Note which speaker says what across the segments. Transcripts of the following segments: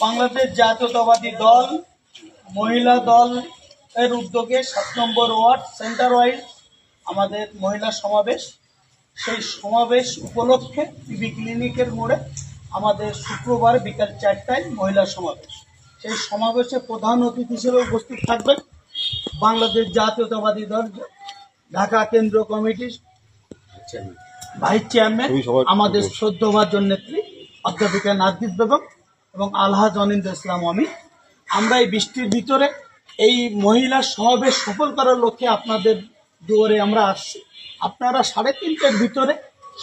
Speaker 1: বাংলাদেশ জাতীয়তাবাদী দল মহিলা দল এর উদ্যোগে 7 নম্বর ওয়ার্ড সেন্টার ওয়াইজ আমাদের মহিলা সমাবেশ। সেই সমাবেশ উপলক্ষে টিবি ক্লিনিকের মোড়ে আমাদের শুক্রবার বিকাল 4টায় মহিলা সমাবেশ। সেই সমাবেশে প্রধান অতিথি হিসেবে উপস্থিত থাকবেন বাংলাদেশ জাতীয়তাবাদী দল ঢাকা কেন্দ্র কমিটির ভাইস চেয়ারম্যান আমাদের শ্রদ্ধভাজন নেত্রী অধ্যাপিকা নার্গিস বেগম এবং আলহাজ অনিন্দ ইসলাম অমিত। আমরা এই বৃষ্টির ভিতরে এই মহিলা সমাবেশ সফল করার লক্ষ্যে আপনাদের দুয়ারে আমরা আসছি। আপনারা 3:30টার ভিতরে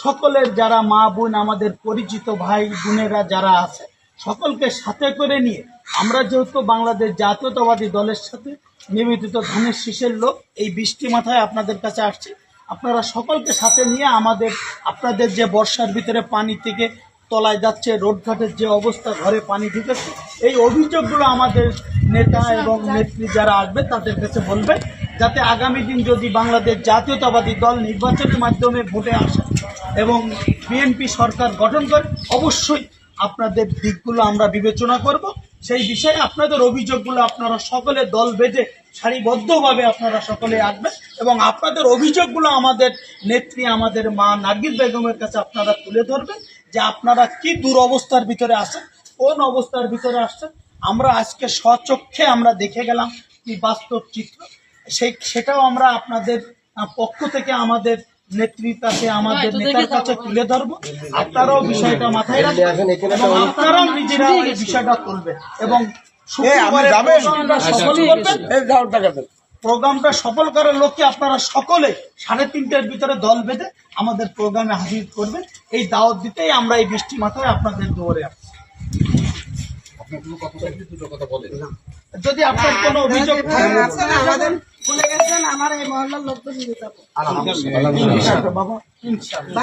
Speaker 1: সকলের যারা মা বোন আমাদের পরিচিত ভাই বোনেরা যারা আছে সকলকে সাথে করে নিয়ে আমরা যেহেতু বাংলাদেশ জাতীয়তাবাদী দলের সাথে নিবেদিত ধানের শীষের লোক এই বৃষ্টি মাথায় আপনাদের কাছে আসছে। আপনারা সকলকে সাথে নিয়ে আপনাদের যে বর্ষার ভিতরে পানি থেকে তলায় যাচ্ছে, রোডঘাটের যে অবস্থা, ঘরে পানি ঢুকেছে, এই অভিযোগগুলো আমাদের নেতা এবং নেত্রী যারা আসবে তাদের কাছে বলবেন, যাতে আগামী দিন যদি বাংলাদেশ জাতীয়তাবাদী দল নির্বাচনের মাধ্যমে ভোটে আসে এবং বিএনপি সরকার গঠন করে অবশ্যই আপনাদের দিকগুলো আমরা বিবেচনা করব। সেই বিষয়ে আপনাদের অভিযোগগুলো আপনারা সকলে দল বেঁধে সারিবদ্ধভাবে আপনারা সকলে আসবেন এবং আপনাদের অভিযোগগুলো আমাদের নেত্রী আমাদের মা নার্গিস বেগমের কাছে আপনারা তুলে ধরবেন যে আপনারা কি দুরবস্থার ভিতরে আছেন, কোন অবস্থার ভিতরে আসছেন। আমরা আজকে স্বচক্ষে আমরা দেখে গেলাম কি বাস্তব চিত্র, সেটাও আমরা আপনাদের পক্ষ থেকে আমাদের নেত্রীর কাছে আমাদের নেতার কাছে তুলে ধরবো। আপনারাও বিষয়টা মাথায় রাখবেন এবং আপনারাও নিজেরা এই বিষয়টা তুলবেন এবং প্রোগ্রামটা সফল করার লক্ষ্যে আপনারা সকলে 3:30টার ভিতরে দল বেঁধে আমাদের প্রোগ্রামে হাজির করবেন। এই দাওয়াত দিতেই আমরা এই বৃষ্টি মাথায় আপনাদের দুয়ারে আসছি। যদি আপনার কোনো অভিযোগ আমার এই মহল্লার লোকজন বাবা ইনশাআল্লাহ।